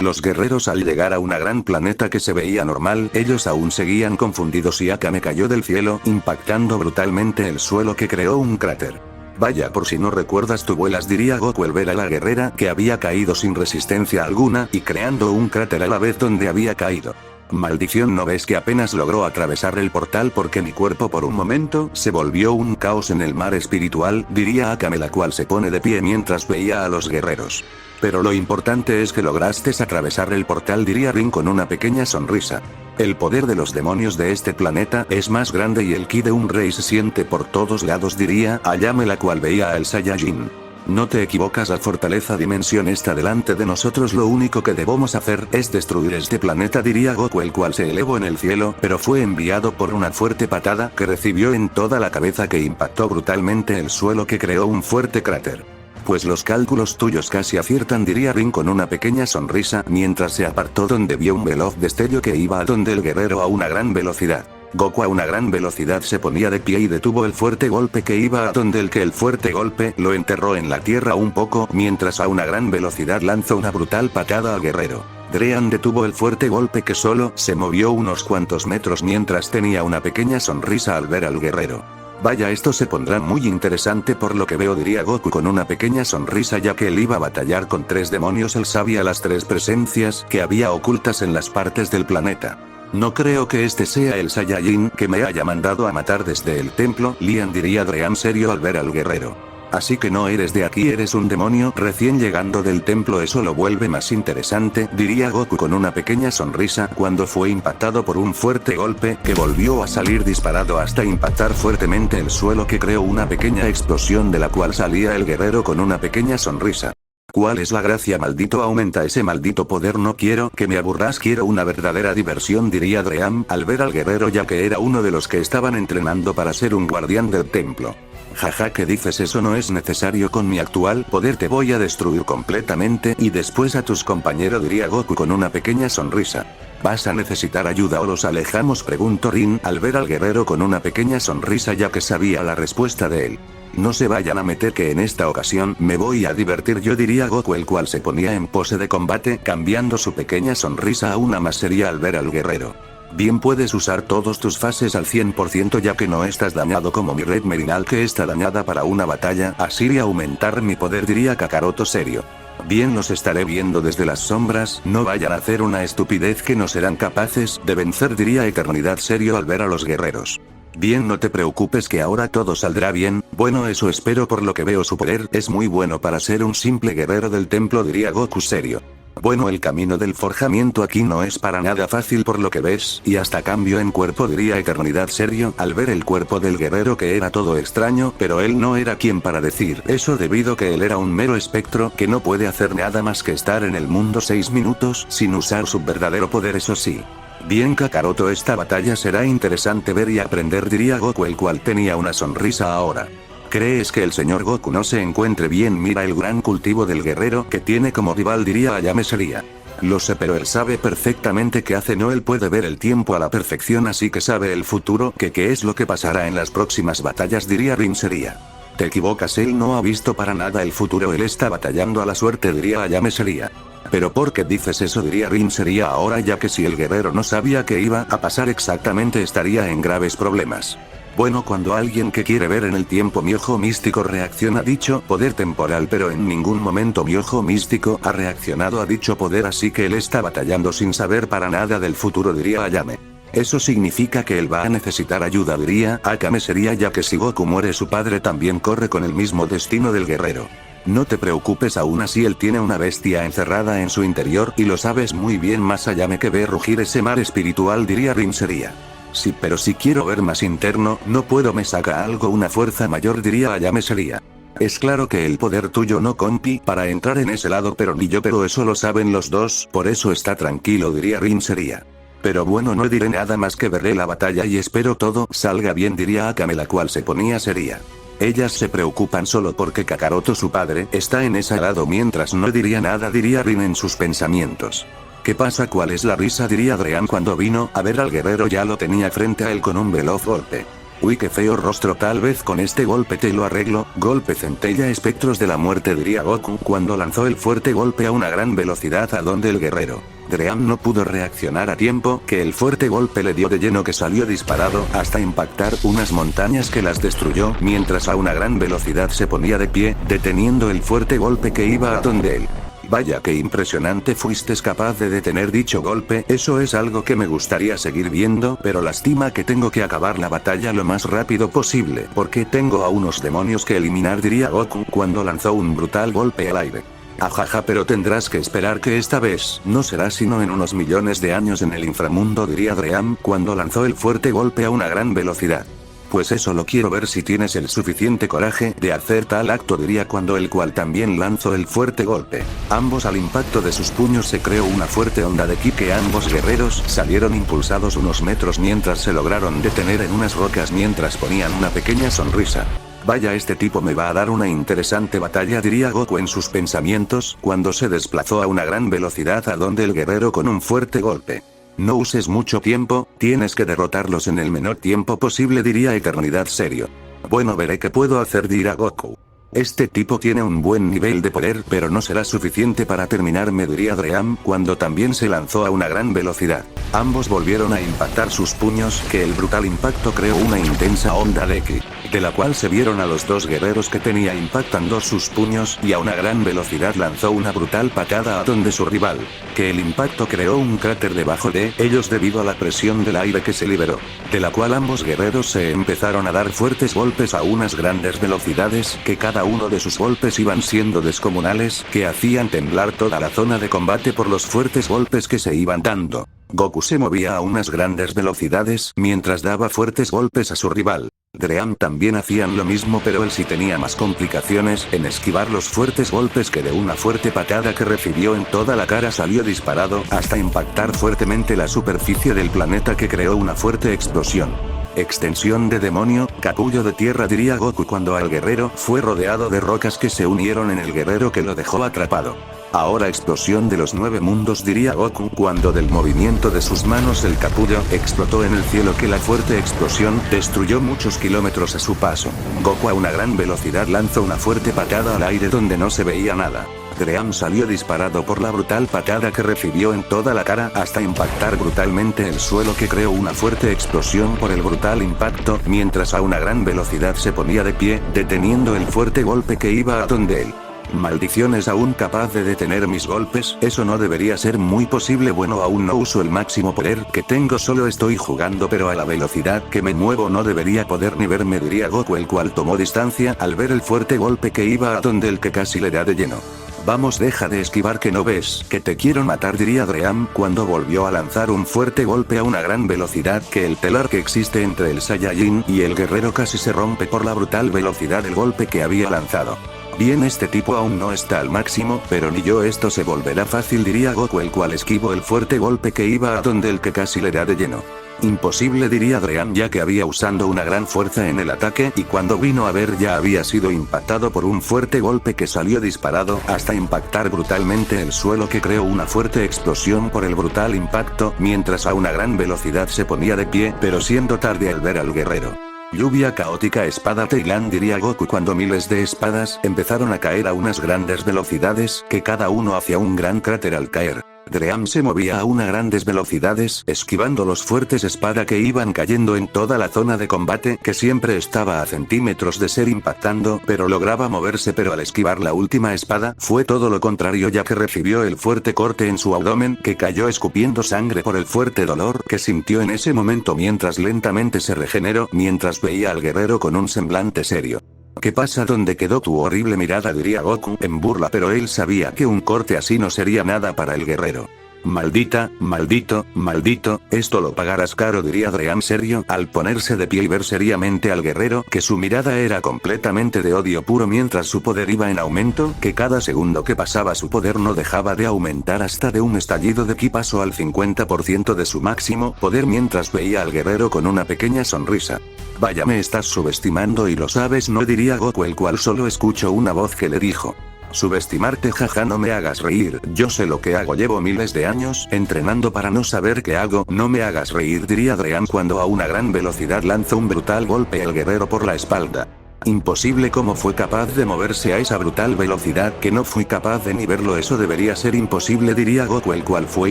Los guerreros al llegar a una gran planeta que se veía normal, ellos aún seguían confundidos y Akame cayó del cielo, impactando brutalmente el suelo que creó un cráter. Vaya, por si no recuerdas tu vuelas, diría Goku al ver a la guerrera que había caído sin resistencia alguna y creando un cráter a la vez donde había caído. Maldición, ¿no ves que apenas logró atravesar el portal porque mi cuerpo por un momento se volvió un caos en el mar espiritual? Diría Akame, la cual se pone de pie mientras veía a los guerreros. Pero lo importante es que lograste atravesar el portal, diría Rin con una pequeña sonrisa. El poder de los demonios de este planeta es más grande y el ki de un rey se siente por todos lados, diría Ayame, la cual veía al Saiyajin. No te equivocas, la fortaleza dimensión está delante de nosotros, lo único que debemos hacer es destruir este planeta, diría Goku, el cual se elevó en el cielo, pero fue enviado por una fuerte patada que recibió en toda la cabeza que impactó brutalmente el suelo que creó un fuerte cráter. Pues los cálculos tuyos casi aciertan, diría Rin con una pequeña sonrisa mientras se apartó donde vio un veloz destello que iba a donde el guerrero a una gran velocidad. Goku a una gran velocidad se ponía de pie y detuvo el fuerte golpe que iba a donde el fuerte golpe lo enterró en la tierra un poco, mientras a una gran velocidad lanzó una brutal patada al guerrero. Drean detuvo el fuerte golpe que solo se movió unos cuantos metros mientras tenía una pequeña sonrisa al ver al guerrero. Vaya, esto se pondrá muy interesante por lo que veo, diría Goku con una pequeña sonrisa, ya que él iba a batallar con 3 demonios. Él sabía las 3 presencias que había ocultas en las partes del planeta. No creo que este sea el Saiyajin que me haya mandado a matar desde el templo, Lian, diría Dream serio al ver al guerrero. Así que no eres de aquí, eres un demonio recién llegando del templo, eso lo vuelve más interesante, diría Goku con una pequeña sonrisa cuando fue impactado por un fuerte golpe que volvió a salir disparado hasta impactar fuertemente el suelo, que creó una pequeña explosión de la cual salía el guerrero con una pequeña sonrisa. ¿Cuál es la gracia, maldito? Aumenta ese maldito poder, no quiero que me aburras, quiero una verdadera diversión, diría Dream al ver al guerrero, ya que era uno de los que estaban entrenando para ser un guardián del templo. Jaja, ¿qué dices? Eso no es necesario, con mi actual poder te voy a destruir completamente y después a tus compañeros, diría Goku con una pequeña sonrisa. ¿Vas a necesitar ayuda o los alejamos?, preguntó Rin al ver al guerrero con una pequeña sonrisa, ya que sabía la respuesta de él. No se vayan a meter, que en esta ocasión me voy a divertir yo, diría Goku, el cual se ponía en pose de combate, cambiando su pequeña sonrisa a una más seria al ver al guerrero. Bien, puedes usar todos tus fases al 100% ya que no estás dañado como mi red Merinal, que está dañada para una batalla, así de aumentar mi poder, diría Kakaroto serio. Bien, los estaré viendo desde las sombras, no vayan a hacer una estupidez que no serán capaces de vencer, diría Eternidad serio al ver a los guerreros. Bien, no te preocupes que ahora todo saldrá bien, bueno, eso espero, por lo que veo su poder es muy bueno para ser un simple guerrero del templo, diría Goku serio. Bueno, el camino del forjamiento aquí no es para nada fácil por lo que ves, y hasta cambio en cuerpo, diría Eternidad serio al ver el cuerpo del guerrero, que era todo extraño, pero él no era quien para decir eso debido que él era un mero espectro que no puede hacer nada más que estar en el mundo 6 minutos sin usar su verdadero poder, eso sí. Bien, Kakaroto, esta batalla será interesante ver y aprender, diría Goku, el cual tenía una sonrisa ahora. ¿Crees que el señor Goku no se encuentre bien? Mira el gran cultivo del guerrero que tiene como rival, diría Ayame sería. Lo sé, pero él sabe perfectamente qué hace, no, él puede ver el tiempo a la perfección, así que sabe el futuro, que qué es lo que pasará en las próximas batallas, diría Rin sería. Te equivocas, él no ha visto para nada el futuro, él está batallando a la suerte, diría Ayame sería. ¿Pero por qué dices eso?, diría Rin sería ahora, ya que si el guerrero no sabía qué iba a pasar exactamente estaría en graves problemas. Bueno, cuando alguien que quiere ver en el tiempo mi ojo místico reacciona a dicho poder temporal, pero en ningún momento mi ojo místico ha reaccionado a dicho poder, así que él está batallando sin saber para nada del futuro, diría Ayame. Eso significa que él va a necesitar ayuda, diría Akame sería, ya que si Goku muere su padre también corre con el mismo destino del guerrero. No te preocupes, aún así él tiene una bestia encerrada en su interior y lo sabes muy bien, más Ayame que ve rugir ese mar espiritual, diría Rin sería. Sí, pero si quiero ver más interno, no puedo, me saca algo, una fuerza mayor, diría Ayame sería. Es claro que el poder tuyo no compi para entrar en ese lado, pero ni yo, pero eso lo saben los dos, por eso está tranquilo, diría Rin sería. Pero bueno, no diré nada más que veré la batalla y espero todo salga bien, diría Akame, la cual se ponía seria. Ellas se preocupan solo porque Kakaroto, su padre, está en ese lado, mientras no diría nada, diría Rin en sus pensamientos. ¿Qué pasa? ¿Cuál es la risa?, diría Dream cuando vino a ver al guerrero, ya lo tenía frente a él con un veloz golpe. Uy, qué feo rostro, tal vez con este golpe te lo arreglo. Golpe centella, espectros de la muerte, diría Goku cuando lanzó el fuerte golpe a una gran velocidad a donde el guerrero. Dream no pudo reaccionar a tiempo, que el fuerte golpe le dio de lleno, que salió disparado hasta impactar unas montañas que las destruyó, mientras a una gran velocidad se ponía de pie, deteniendo el fuerte golpe que iba a donde él. Vaya que impresionante, fuiste capaz de detener dicho golpe, eso es algo que me gustaría seguir viendo, pero lástima que tengo que acabar la batalla lo más rápido posible, porque tengo a unos demonios que eliminar, diría Goku cuando lanzó un brutal golpe al aire. Ajaja, pero tendrás que esperar, que esta vez no será sino en unos millones de años en el inframundo, diría Dream cuando lanzó el fuerte golpe a una gran velocidad. Pues eso lo quiero ver, si tienes el suficiente coraje de hacer tal acto, diría cuando el cual también lanzó el fuerte golpe. Ambos, al impacto de sus puños, se creó una fuerte onda de ki, que ambos guerreros salieron impulsados unos metros mientras se lograron detener en unas rocas mientras ponían una pequeña sonrisa. Vaya, este tipo me va a dar una interesante batalla, diría Goku en sus pensamientos cuando se desplazó a una gran velocidad a donde el guerrero con un fuerte golpe. No uses mucho tiempo, tienes que derrotarlos en el menor tiempo posible, diría Eternidad serio. Bueno, veré qué puedo hacer, dirá Goku. Este tipo tiene un buen nivel de poder, pero no será suficiente para terminarme, diría Dream cuando también se lanzó a una gran velocidad. Ambos volvieron a impactar sus puños, que el brutal impacto creó una intensa onda de ki, de la cual se vieron a los dos guerreros que tenía impactando sus puños, y a una gran velocidad lanzó una brutal patada a donde su rival, que el impacto creó un cráter debajo de ellos debido a la presión del aire que se liberó, de la cual ambos guerreros se empezaron a dar fuertes golpes a unas grandes velocidades, que cada uno de sus golpes iban siendo descomunales, que hacían temblar toda la zona de combate por los fuertes golpes que se iban dando. Goku se movía a unas grandes velocidades mientras daba fuertes golpes a su rival. Dream también hacían lo mismo, pero él sí tenía más complicaciones en esquivar los fuertes golpes, que de una fuerte patada que recibió en toda la cara salió disparado hasta impactar fuertemente la superficie del planeta, que creó una fuerte explosión. Extensión de demonio, capullo de tierra, diría Goku cuando al guerrero fue rodeado de rocas que se unieron en el guerrero que lo dejó atrapado. Ahora explosión de los 9 mundos, diría Goku cuando del movimiento de sus manos el capullo explotó en el cielo, que la fuerte explosión destruyó muchos kilómetros a su paso. Goku a una gran velocidad lanzó una fuerte patada al aire donde no se veía nada. Dream salió disparado por la brutal patada que recibió en toda la cara hasta impactar brutalmente el suelo, que creó una fuerte explosión por el brutal impacto, mientras a una gran velocidad se ponía de pie, deteniendo el fuerte golpe que iba a donde él. Maldiciones, aún capaz de detener mis golpes, eso no debería ser muy posible. Bueno, aún no uso el máximo poder que tengo, solo estoy jugando, pero a la velocidad que me muevo no debería poder ni verme, diría Goku, el cual tomó distancia al ver el fuerte golpe que iba a donde el que casi le da de lleno. Vamos, deja de esquivar, que no ves que te quiero matar, diría Dream cuando volvió a lanzar un fuerte golpe a una gran velocidad, que el telar que existe entre el Saiyajin y el guerrero casi se rompe por la brutal velocidad del golpe que había lanzado. Bien, este tipo aún no está al máximo, pero ni yo, esto se volverá fácil, diría Goku, el cual esquivó el fuerte golpe que iba a donde el que casi le da de lleno. Imposible, diría Dream, ya que había usando una gran fuerza en el ataque, y cuando vino a ver ya había sido impactado por un fuerte golpe que salió disparado hasta impactar brutalmente el suelo, que creó una fuerte explosión por el brutal impacto, mientras a una gran velocidad se ponía de pie, pero siendo tarde al ver al guerrero. Lluvia caótica, espada Teilan, diría Goku cuando miles de espadas empezaron a caer a unas grandes velocidades, que cada uno hacia un gran cráter al caer. Dream se movía a unas grandes velocidades, esquivando los fuertes espada que iban cayendo en toda la zona de combate, que siempre estaba a centímetros de ser impactando, pero lograba moverse, pero al esquivar la última espada, fue todo lo contrario, ya que recibió el fuerte corte en su abdomen, que cayó escupiendo sangre por el fuerte dolor que sintió en ese momento, mientras lentamente se regeneró, mientras veía al guerrero con un semblante serio. ¿Qué pasa? ¿Dónde quedó tu horrible mirada?, diría Goku en burla, pero él sabía que un corte así no sería nada para el guerrero. Maldita, maldito, maldito, esto lo pagarás caro, diría Dream serio, al ponerse de pie y ver seriamente al guerrero, que su mirada era completamente de odio puro mientras su poder iba en aumento, que cada segundo que pasaba su poder no dejaba de aumentar hasta de un estallido de ki pasó al 50% de su máximo poder mientras veía al guerrero con una pequeña sonrisa. Vaya, me estás subestimando y lo sabes, no, diría Goku, el cual solo escuchó una voz que le dijo. Subestimarte, jaja, no me hagas reír, yo sé lo que hago, llevo miles de años entrenando para no saber qué hago, no me hagas reír, diría Adrián cuando a una gran velocidad lanzó un brutal golpe al guerrero por la espalda. Imposible, cómo fue capaz de moverse a esa brutal velocidad que no fui capaz de ni verlo, eso debería ser imposible, diría Goku, el cual fue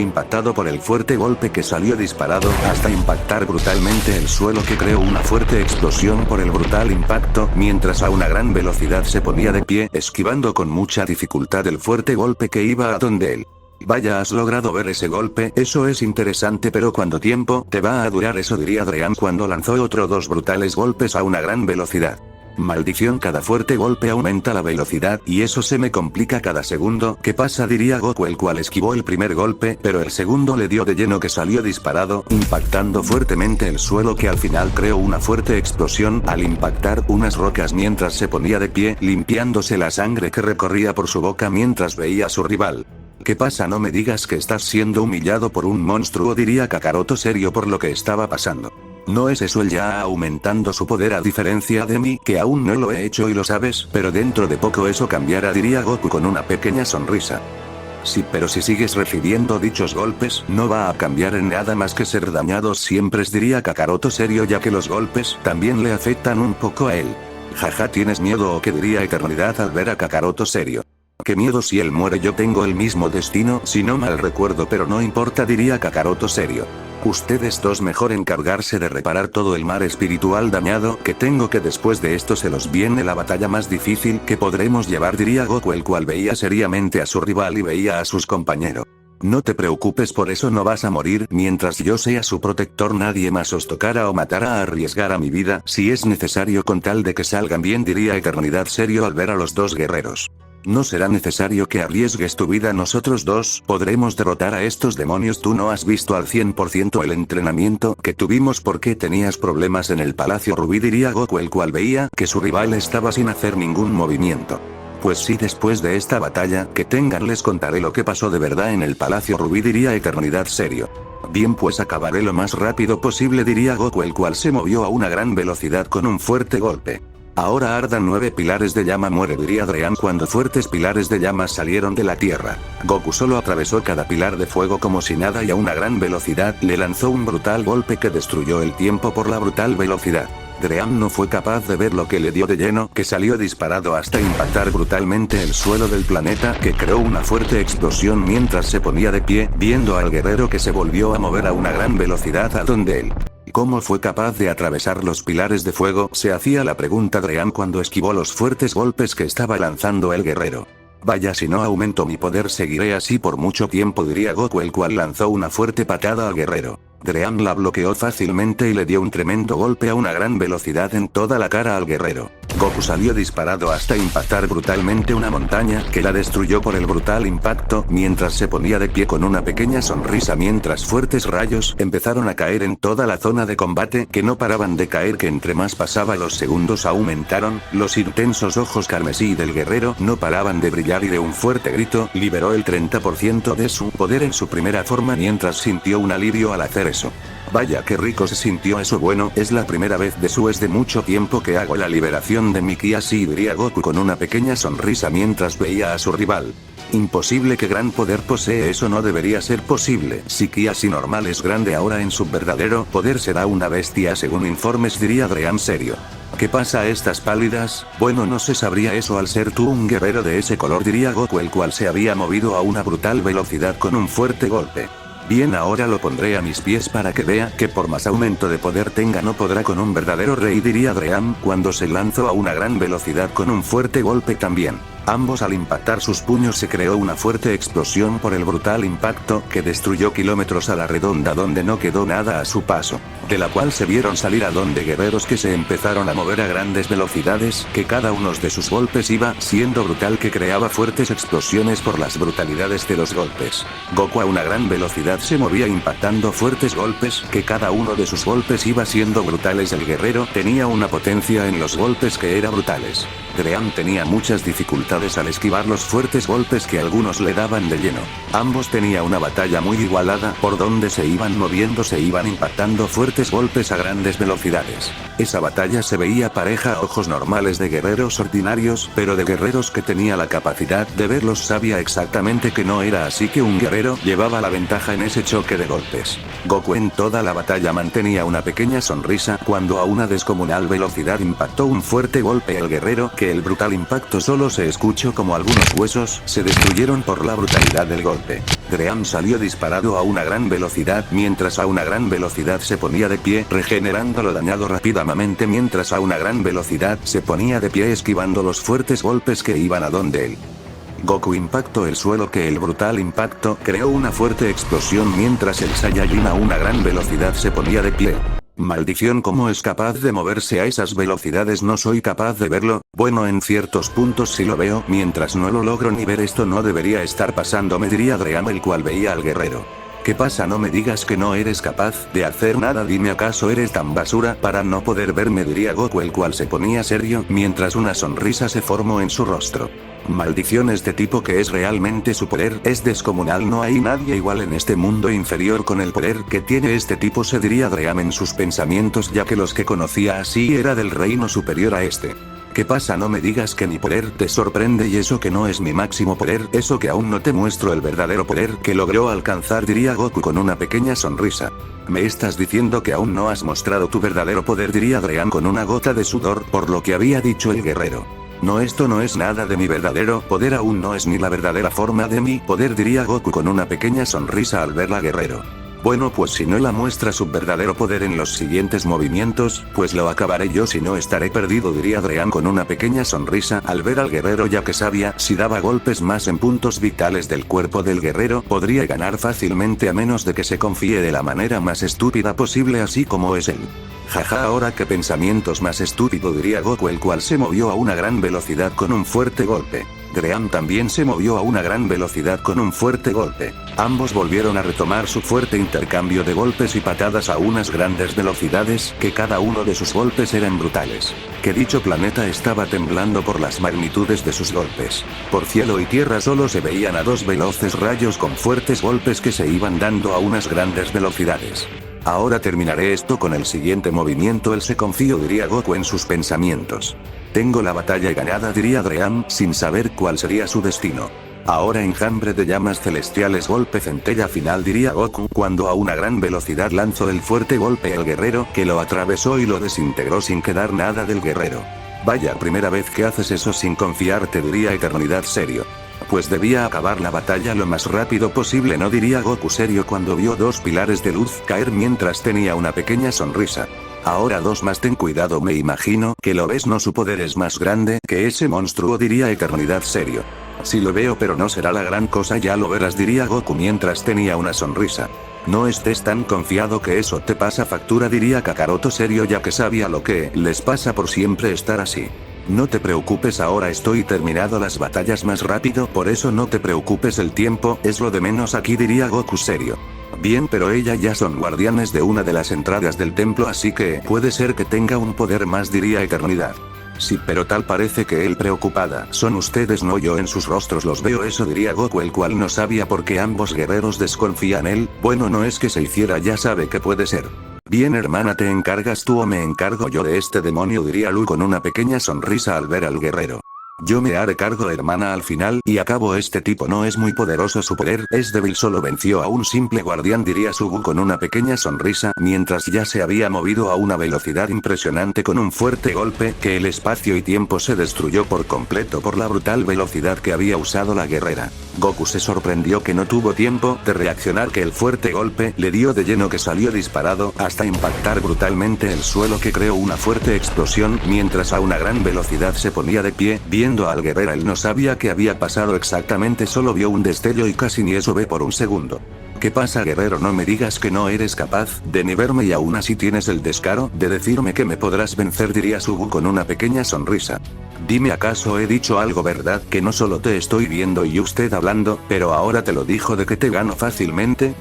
impactado por el fuerte golpe que salió disparado hasta impactar brutalmente el suelo, que creó una fuerte explosión por el brutal impacto, mientras a una gran velocidad se ponía de pie, esquivando con mucha dificultad el fuerte golpe que iba a donde él. Vaya, has logrado ver ese golpe, eso es interesante, pero ¿cuánto tiempo te va a durar eso?, diría Adrián cuando lanzó otros dos brutales golpes a una gran velocidad. Maldición, cada fuerte golpe aumenta la velocidad y eso se me complica cada segundo. ¿Qué pasa?, diría Goku, el cual esquivó el primer golpe, pero el segundo le dio de lleno, que salió disparado, impactando fuertemente el suelo, que al final creó una fuerte explosión al impactar unas rocas mientras se ponía de pie, limpiándose la sangre que recorría por su boca mientras veía a su rival. ¿Qué pasa? No me digas que estás siendo humillado por un monstruo, diría Kakaroto serio por lo que estaba pasando. No es eso, él ya aumentando su poder, a diferencia de mí, que aún no lo he hecho y lo sabes, pero dentro de poco eso cambiará, diría Goku con una pequeña sonrisa. Sí, pero si sigues recibiendo dichos golpes, no va a cambiar en nada más que ser dañados siempre, diría Kakaroto serio, ya que los golpes también le afectan un poco a él. Jaja, ¿tienes miedo o qué?, diría Eternidad al ver a Kakaroto serio. ¿Qué miedo? Si él muere yo tengo el mismo destino, si no mal recuerdo, pero no importa, diría Kakaroto serio. Ustedes dos mejor encargarse de reparar todo el mar espiritual dañado que tengo, que después de esto se los viene la batalla más difícil que podremos llevar, diría Goku, el cual veía seriamente a su rival y veía a sus compañeros. No te preocupes, por eso no vas a morir, mientras yo sea su protector nadie más os tocara o matara, a arriesgar a mi vida si es necesario con tal de que salgan bien, diría Eternidad serio al ver a los dos guerreros. No será necesario que arriesgues tu vida, nosotros dos podremos derrotar a estos demonios, tú no has visto al 100% el entrenamiento que tuvimos porque tenías problemas en el Palacio Rubí, diría Goku, el cual veía que su rival estaba sin hacer ningún movimiento. Pues sí, después de esta batalla que tengan les contaré lo que pasó de verdad en el Palacio Rubí, diría Eternidad serio. Bien, pues acabaré lo más rápido posible, diría Goku, el cual se movió a una gran velocidad con un fuerte golpe. Ahora ardan 9 pilares de llama, muere, diría Adrián cuando fuertes pilares de llama salieron de la tierra. Goku solo atravesó cada pilar de fuego como si nada y a una gran velocidad le lanzó un brutal golpe que destruyó el tiempo por la brutal velocidad. Dream no fue capaz de ver lo que le dio de lleno, que salió disparado hasta impactar brutalmente el suelo del planeta, que creó una fuerte explosión mientras se ponía de pie, viendo al guerrero que se volvió a mover a una gran velocidad a donde él. ¿Cómo fue capaz de atravesar los pilares de fuego?, se hacía la pregunta Dream cuando esquivó los fuertes golpes que estaba lanzando el guerrero. Vaya, si no aumento mi poder seguiré así por mucho tiempo, diría Goku, el cual lanzó una fuerte patada al guerrero. Dream la bloqueó fácilmente y le dio un tremendo golpe a una gran velocidad en toda la cara al guerrero. Goku salió disparado hasta impactar brutalmente una montaña que la destruyó por el brutal impacto, mientras se ponía de pie con una pequeña sonrisa mientras fuertes rayos empezaron a caer en toda la zona de combate, que no paraban de caer, que entre más pasaba los segundos aumentaron, los intensos ojos carmesí del guerrero no paraban de brillar y de un fuerte grito liberó el 30% de su poder en su primera forma mientras sintió un alivio al hacer eso. Vaya, qué rico se sintió eso, bueno, es la primera vez después de mucho tiempo que hago la liberación de mi ki, así diría Goku con una pequeña sonrisa mientras veía a su rival. Imposible, que gran poder posee, eso no debería ser posible, si ki así normal es grande, ahora en su verdadero poder será una bestia según informes, diría Dream serio. ¿Qué pasa a estas pálidas? Bueno, no se sabría eso al ser tú un guerrero de ese color, diría Goku, el cual se había movido a una brutal velocidad con un fuerte golpe. Bien, ahora lo pondré a mis pies para que vea que por más aumento de poder tenga no podrá con un verdadero rey, diría Dream cuando se lanzó a una gran velocidad con un fuerte golpe también. Ambos al impactar sus puños se creó una fuerte explosión por el brutal impacto que destruyó kilómetros a la redonda donde no quedó nada a su paso, de la cual se vieron salir a donde guerreros que se empezaron a mover a grandes velocidades, que cada uno de sus golpes iba siendo brutal, que creaba fuertes explosiones por las brutalidades de los golpes. Goku a una gran velocidad se movía impactando fuertes golpes, que cada uno de sus golpes iba siendo brutales. El guerrero tenía una potencia en los golpes que era brutales. Dream tenía muchas dificultades al esquivar los fuertes golpes que algunos le daban de lleno. Ambos tenían una batalla muy igualada, por donde se iban moviendo se iban impactando fuertes golpes a grandes velocidades. Esa batalla se veía pareja a ojos normales de guerreros ordinarios, pero de guerreros que tenía la capacidad de verlos sabía exactamente que no era así, que un guerrero llevaba la ventaja en ese choque de golpes. Goku en toda la batalla mantenía una pequeña sonrisa cuando a una descomunal velocidad impactó un fuerte golpe el guerrero, que el brutal impacto solo se escuchó como algunos huesos se destruyeron por la brutalidad del golpe. Dream salió disparado a una gran velocidad, mientras a una gran velocidad se ponía de pie regenerando lo dañado rápidamente, mientras a una gran velocidad se ponía de pie esquivando los fuertes golpes que iban a donde él. Goku impactó el suelo, que el brutal impacto creó una fuerte explosión mientras el Saiyajin a una gran velocidad se ponía de pie. Maldición, ¿cómo es capaz de moverse a esas velocidades? No soy capaz de verlo. Bueno, en ciertos puntos sí lo veo, mientras no lo logro ni ver esto no debería estar pasando, me diría Dream, el cual veía al guerrero. ¿Qué pasa? No me digas que no eres capaz de hacer nada, dime, ¿acaso eres tan basura para no poder verme? Diría Goku, el cual se ponía serio mientras una sonrisa se formó en su rostro. Maldición, este tipo que es realmente su poder es descomunal, no hay nadie igual en este mundo inferior con el poder que tiene este tipo, se diría Dream en sus pensamientos, ya que los que conocía así era del reino superior a este. ¿Qué pasa? No me digas que mi poder te sorprende, y eso que no es mi máximo poder, eso que aún no te muestro el verdadero poder que logró alcanzar, diría Goku con una pequeña sonrisa. ¿Me estás diciendo que aún no has mostrado tu verdadero poder? Diría Dream con una gota de sudor por lo que había dicho el guerrero. No, esto no es nada de mi verdadero poder, aún no es ni la verdadera forma de mi poder, diría Goku con una pequeña sonrisa al verla guerrero. Bueno, pues si no la muestra su verdadero poder en los siguientes movimientos, pues lo acabaré yo, si no estaré perdido, diría Dream con una pequeña sonrisa al ver al guerrero, ya que sabía si daba golpes más en puntos vitales del cuerpo del guerrero podría ganar fácilmente, a menos de que se confíe de la manera más estúpida posible, así como es él. Jaja, ahora qué pensamientos más estúpido, diría Goku, el cual se movió a una gran velocidad con un fuerte golpe. Dream también se movió a una gran velocidad con un fuerte golpe. Ambos volvieron a retomar su fuerte intercambio de golpes y patadas a unas grandes velocidades, que cada uno de sus golpes eran brutales. Que dicho planeta estaba temblando por las magnitudes de sus golpes. Por cielo y tierra solo se veían a dos veloces rayos con fuertes golpes que se iban dando a unas grandes velocidades. Ahora terminaré esto con el siguiente movimiento, él se confió, diría Goku en sus pensamientos. Tengo la batalla ganada, diría Dream, sin saber cuál sería su destino. Ahora enjambre de llamas celestiales, golpe centella final, diría Goku cuando a una gran velocidad lanzó el fuerte golpe el guerrero, que lo atravesó y lo desintegró sin quedar nada del guerrero. Vaya, primera vez que haces eso sin confiarte, diría Eternidad serio. Pues debía acabar la batalla lo más rápido posible, ¿no? Diría Goku serio cuando vio dos pilares de luz caer mientras tenía una pequeña sonrisa. Ahora dos más, ten cuidado, me imagino que lo ves, ¿no? Su poder es más grande que ese monstruo, diría Eternidad serio. Sí lo veo, pero no será la gran cosa, ya lo verás, diría Goku mientras tenía una sonrisa. No estés tan confiado que eso te pasa factura, diría Kakaroto serio, ya que sabía lo que les pasa por siempre estar así. No te preocupes, ahora estoy terminado las batallas más rápido, por eso no te preocupes, el tiempo es lo de menos aquí, diría Goku serio. Bien, pero ella ya son guardianes de una de las entradas del templo, así que puede ser que tenga un poder más, diría Eternidad. Sí, pero tal parece que él preocupada son ustedes, no yo, en sus rostros los veo eso, diría Goku, el cual no sabía por qué ambos guerreros desconfían él. Bueno, no es que se hiciera, ya sabe que puede ser. Bien, hermana, ¿te encargas tú o me encargo yo de este demonio?, diría Lu con una pequeña sonrisa al ver al guerrero. Yo me haré cargo, hermana, al final y a cabo este tipo no es muy poderoso, su poder es débil, solo venció a un simple guardián, diría Sugu con una pequeña sonrisa, mientras ya se había movido a una velocidad impresionante con un fuerte golpe que el espacio y tiempo se destruyó por completo por la brutal velocidad que había usado la guerrera. Goku se sorprendió que no tuvo tiempo de reaccionar, que el fuerte golpe le dio de lleno, que salió disparado hasta impactar brutalmente el suelo, que creó una fuerte explosión mientras a una gran velocidad se ponía de pie. Viendo al guerrero, él no sabía qué había pasado exactamente, solo vio un destello y casi ni eso ve por un segundo. ¿Qué pasa, guerrero? No me digas que no eres capaz de ni verme y aún así tienes el descaro de decirme que me podrás vencer, diría Sugu con una pequeña sonrisa. Dime, ¿acaso he dicho algo, verdad? Que no solo te estoy viendo y usted hablando, pero ahora te lo dijo de que te gano fácilmente,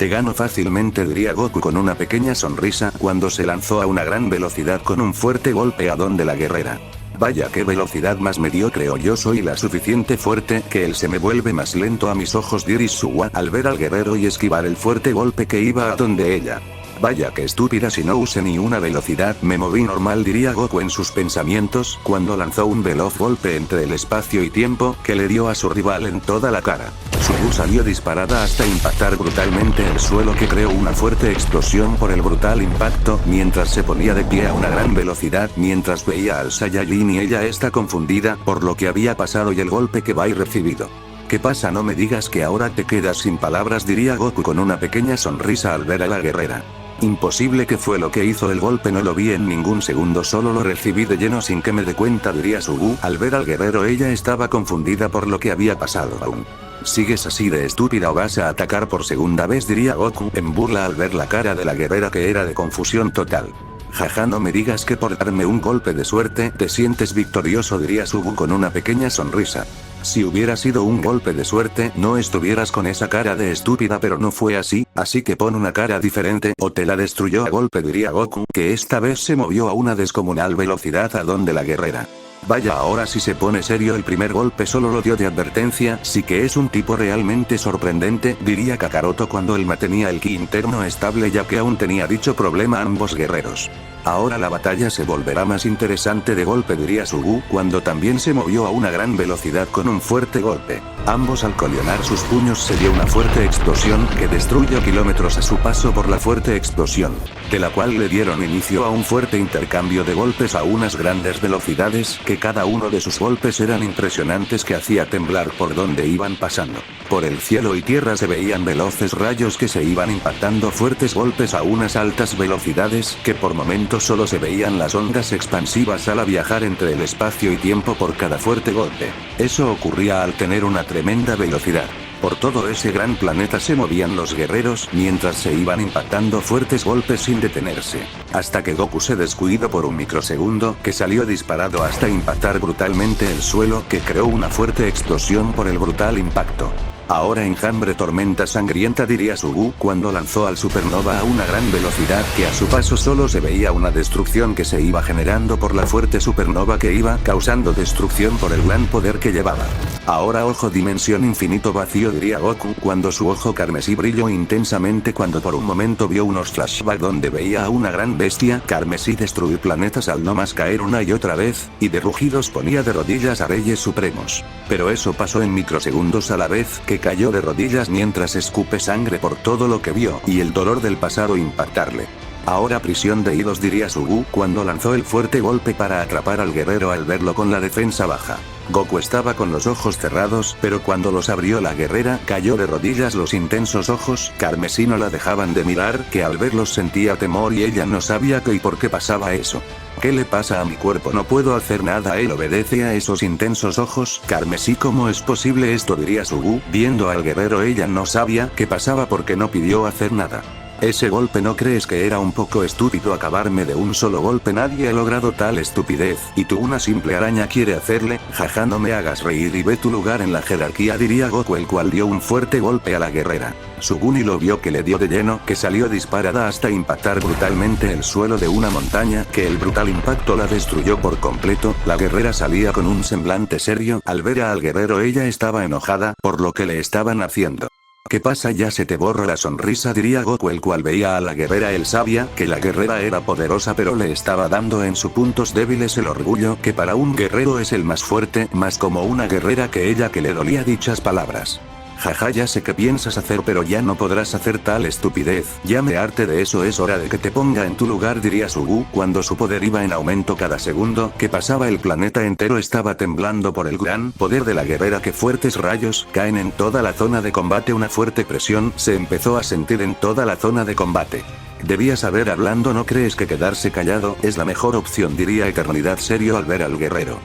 diría Goku con una pequeña sonrisa cuando se lanzó a una gran velocidad con un fuerte golpe a donde la guerrera. Vaya qué velocidad más mediocre, o yo soy la suficiente fuerte que él se me vuelve más lento a mis ojos, diría Suwa al ver al guerrero y esquivar el fuerte golpe que iba a donde ella. Vaya que estúpida, si no usé ni una velocidad me moví normal, diría Goku en sus pensamientos, cuando lanzó un veloz golpe entre el espacio y tiempo, que le dio a su rival en toda la cara. Sugu salió disparada hasta impactar brutalmente el suelo, que creó una fuerte explosión por el brutal impacto, mientras se ponía de pie a una gran velocidad mientras veía al Saiyajin y ella está confundida por lo que había pasado y el golpe que va y recibido. ¿Qué pasa? No me digas que ahora te quedas sin palabras, diría Goku con una pequeña sonrisa al ver a la guerrera. Imposible, que fue lo que hizo el golpe, no lo vi en ningún segundo, solo lo recibí de lleno sin que me dé cuenta, diría Sugu al ver al guerrero. Ella estaba confundida por lo que había pasado. Aún ¿sigues así de estúpida o vas a atacar por segunda vez?, diría Goku en burla al ver la cara de la guerrera, que era de confusión total. Jaja, no me digas que por darme un golpe de suerte te sientes victorioso, diría Sugu con una pequeña sonrisa. Si hubiera sido un golpe de suerte no estuvieras con esa cara de estúpida, pero no fue así, así que pon una cara diferente o te la destruyó a golpe, diría Goku, que esta vez se movió a una descomunal velocidad a donde la guerrera. Vaya, ahora sí se pone serio, el primer golpe solo lo dio de advertencia, sí que es un tipo realmente sorprendente, diría Kakaroto cuando él mantenía el ki interno estable, ya que aún tenía dicho problema ambos guerreros. Ahora la batalla se volverá más interesante de golpe, diría Sugu cuando también se movió a una gran velocidad con un fuerte golpe. Ambos al colisionar sus puños se dio una fuerte explosión que destruyó kilómetros a su paso por la fuerte explosión, de la cual le dieron inicio a un fuerte intercambio de golpes a unas grandes velocidades, que cada uno de sus golpes eran impresionantes, que hacía temblar por donde iban pasando. Por el cielo y tierra se veían veloces rayos que se iban impactando, fuertes golpes a unas altas velocidades, que por momentos solo se veían las ondas expansivas al viajar entre el espacio y tiempo por cada fuerte golpe. Eso ocurría al tener una tremenda velocidad. Por todo ese gran planeta se movían los guerreros mientras se iban impactando fuertes golpes sin detenerse, hasta que Goku se descuidó por un microsegundo, que salió disparado hasta impactar brutalmente el suelo, que creó una fuerte explosión por el brutal impacto. Ahora enjambre, tormenta sangrienta, diría Sugu cuando lanzó al supernova a una gran velocidad, que a su paso solo se veía una destrucción que se iba generando por la fuerte supernova, que iba causando destrucción por el gran poder que llevaba. Ahora ojo dimensión infinito vacío, diría Goku cuando su ojo carmesí brilló intensamente, cuando por un momento vio unos flashbacks donde veía a una gran bestia carmesí destruir planetas al no más caer una y otra vez, y de rugidos ponía de rodillas a reyes supremos. Pero eso pasó en microsegundos a la vez que cayó de rodillas mientras escupe sangre por todo lo que vio y el dolor del pasado impactarle. Ahora prisión de hilos, diría Sugu cuando lanzó el fuerte golpe para atrapar al guerrero al verlo con la defensa baja. Goku estaba con los ojos cerrados, pero cuando los abrió la guerrera cayó de rodillas. Los intensos ojos carmesí no la dejaban de mirar, que al verlos sentía temor y ella no sabía qué y por qué pasaba eso. ¿Qué le pasa a mi cuerpo? No puedo hacer nada. Él obedece a esos intensos ojos carmesí. ¿Cómo es posible esto?, diría Sugu viendo al guerrero. Ella no sabía qué pasaba porque no pidió hacer nada. Ese golpe, ¿no crees que era un poco estúpido acabarme de un solo golpe? Nadie ha logrado tal estupidez, y tú, una simple araña, quiere hacerle. Jaja, no me hagas reír y ve tu lugar en la jerarquía, diría Goku, el cual dio un fuerte golpe a la guerrera. Suguni lo vio que le dio de lleno, que salió disparada hasta impactar brutalmente el suelo de una montaña, que el brutal impacto la destruyó por completo. La guerrera salía con un semblante serio al ver al guerrero. Ella estaba enojada por lo que le estaban haciendo. ¿Qué pasa? Ya se te borra la sonrisa, diría Goku, el cual veía a la guerrera. Él sabía que la guerrera era poderosa, pero le estaba dando en sus puntos débiles el orgullo, que para un guerrero es el más fuerte, más como una guerrera que ella, que le dolía dichas palabras. Jaja, ya sé qué piensas hacer, pero ya no podrás hacer tal estupidez. Ya me harté de eso, es hora de que te ponga en tu lugar, diría Sugu cuando su poder iba en aumento cada segundo que pasaba. El planeta entero estaba temblando por el gran poder de la guerrera, que fuertes rayos caen en toda la zona de combate. Una fuerte presión se empezó a sentir en toda la zona de combate. Debías haber hablando, ¿no crees que quedarse callado es la mejor opción?, diría Eternidad serio al ver al guerrero.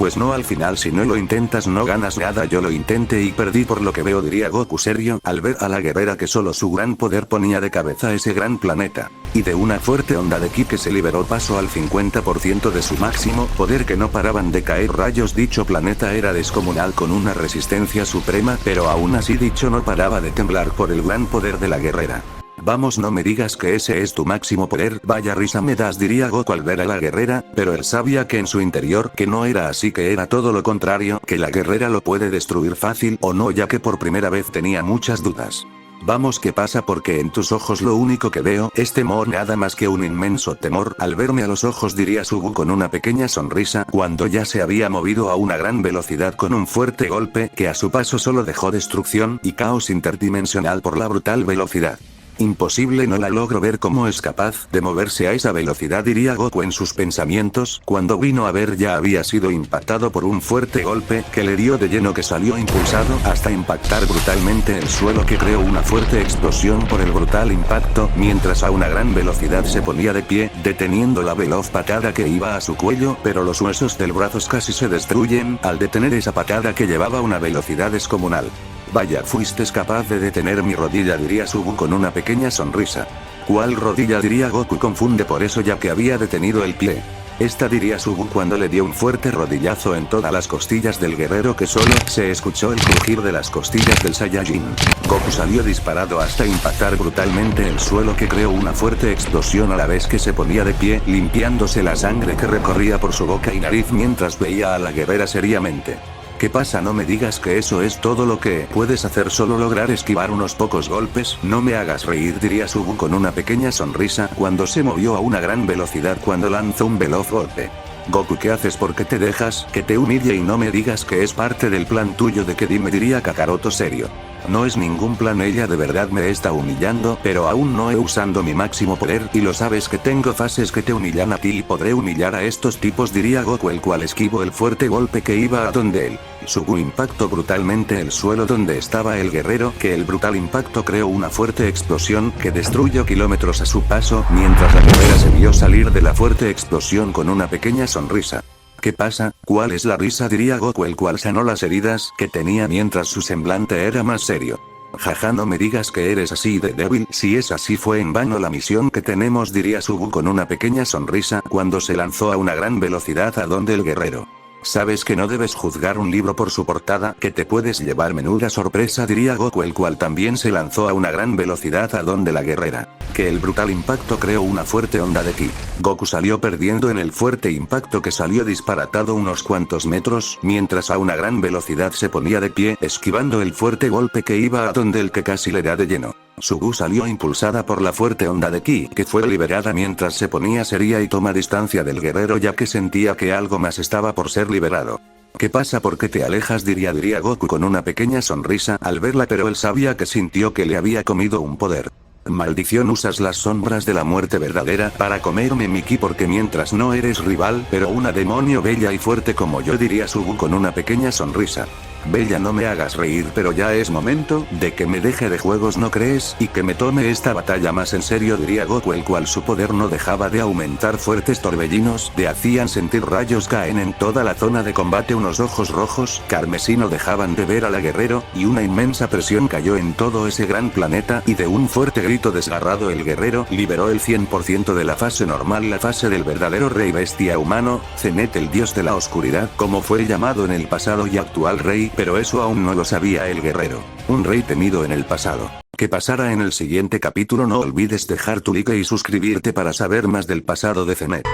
Pues no, al final si no lo intentas no ganas nada. Yo lo intenté y perdí por lo que veo, diría Goku serio al ver a la guerrera, que solo su gran poder ponía de cabeza a ese gran planeta. Y de una fuerte onda de ki que se liberó pasó al 50% de su máximo poder, que no paraban de caer rayos. Dicho planeta era descomunal con una resistencia suprema, pero aún así dicho no paraba de temblar por el gran poder de la guerrera. Vamos, no me digas que ese es tu máximo poder, vaya risa me das, diría Goku al ver a la guerrera, pero él sabía que en su interior que no era así, que era todo lo contrario, que la guerrera lo puede destruir fácil o no, ya que por primera vez tenía muchas dudas. Vamos, ¿qué pasa? Porque en tus ojos lo único que veo es temor, nada más que un inmenso temor al verme a los ojos, diría Sugu con una pequeña sonrisa, cuando ya se había movido a una gran velocidad con un fuerte golpe que a su paso solo dejó destrucción y caos interdimensional por la brutal velocidad. Imposible, no la logro ver cómo es capaz de moverse a esa velocidad, diría Goku en sus pensamientos, cuando vino a ver ya había sido impactado por un fuerte golpe que le dio de lleno, que salió impulsado hasta impactar brutalmente el suelo, que creó una fuerte explosión por el brutal impacto, mientras a una gran velocidad se ponía de pie, deteniendo la veloz patada que iba a su cuello, pero los huesos del brazo casi se destruyen al detener esa patada que llevaba una velocidad descomunal. Vaya, fuiste capaz de detener mi rodilla, diría Sugu con una pequeña sonrisa. ¿Cuál rodilla? Diría Goku confunde por eso, ya que había detenido el pie. Esta, diría Sugu cuando le dio un fuerte rodillazo en todas las costillas del guerrero, que solo se escuchó el crujir de las costillas del Saiyajin. Goku salió disparado hasta impactar brutalmente el suelo, que creó una fuerte explosión a la vez que se ponía de pie, limpiándose la sangre que recorría por su boca y nariz mientras veía a la guerrera seriamente. ¿Qué pasa? No me digas que eso es todo lo que puedes hacer, solo lograr esquivar unos pocos golpes, no me hagas reír, diría Sugu con una pequeña sonrisa cuando se movió a una gran velocidad cuando lanzó un veloz golpe. Goku, ¿qué haces? ¿Por qué te dejas que te humille? Y no me digas que es parte del plan tuyo de que dime, diría Kakaroto serio. No es ningún plan, ella de verdad me está humillando, pero aún no he usado mi máximo poder, y lo sabes que tengo fases que te humillan a ti y podré humillar a estos tipos, diría Goku, el cual esquivó el fuerte golpe que iba a donde él. Sugu impactó brutalmente el suelo donde estaba el guerrero, que el brutal impacto creó una fuerte explosión que destruyó kilómetros a su paso, mientras la guerrera se vio salir de la fuerte explosión con una pequeña sonrisa. ¿Qué pasa? ¿Cuál es la risa? Diría Goku, el cual sanó las heridas que tenía mientras su semblante era más serio. Jaja, no me digas que eres así de débil, si es así fue en vano la misión que tenemos, diría Sugu con una pequeña sonrisa cuando se lanzó a una gran velocidad a donde el guerrero. Sabes que no debes juzgar un libro por su portada, que te puedes llevar menuda sorpresa, diría Goku, el cual también se lanzó a una gran velocidad a donde la guerrera. Que el brutal impacto creó una fuerte onda de ki. Goku salió perdiendo en el fuerte impacto, que salió disparatado unos cuantos metros, mientras a una gran velocidad se ponía de pie, esquivando el fuerte golpe que iba a donde el que casi le da de lleno. Sugu salió impulsada por la fuerte onda de ki que fue liberada mientras se ponía seria y toma distancia del guerrero, ya que sentía que algo más estaba por ser liberado. ¿Qué pasa? ¿Por qué te alejas? Diría Goku con una pequeña sonrisa al verla, pero él sabía que sintió que le había comido un poder. Maldición, usas las sombras de la muerte verdadera para comerme mi ki, porque mientras no eres rival, pero una demonio bella y fuerte como yo, diría Sugu con una pequeña sonrisa. Bella, no me hagas reír, pero ya es momento de que me deje de juegos, ¿no crees? Y que me tome esta batalla más en serio, diría Goku, el cual su poder no dejaba de aumentar. Fuertes torbellinos de hacían sentir rayos caen en toda la zona de combate, unos ojos rojos carmesí no dejaban de ver a la guerrero, y una inmensa presión cayó en todo ese gran planeta, y de un fuerte grito desgarrado el guerrero liberó el 100% de la fase normal, la fase del verdadero rey bestia humano, Zenet, el dios de la oscuridad, como fue llamado en el pasado y actual rey, pero eso aún no lo sabía el guerrero. Un rey temido en el pasado. ¿Qué pasará en el siguiente capítulo? No olvides dejar tu like y suscribirte para saber más del pasado de Zenet.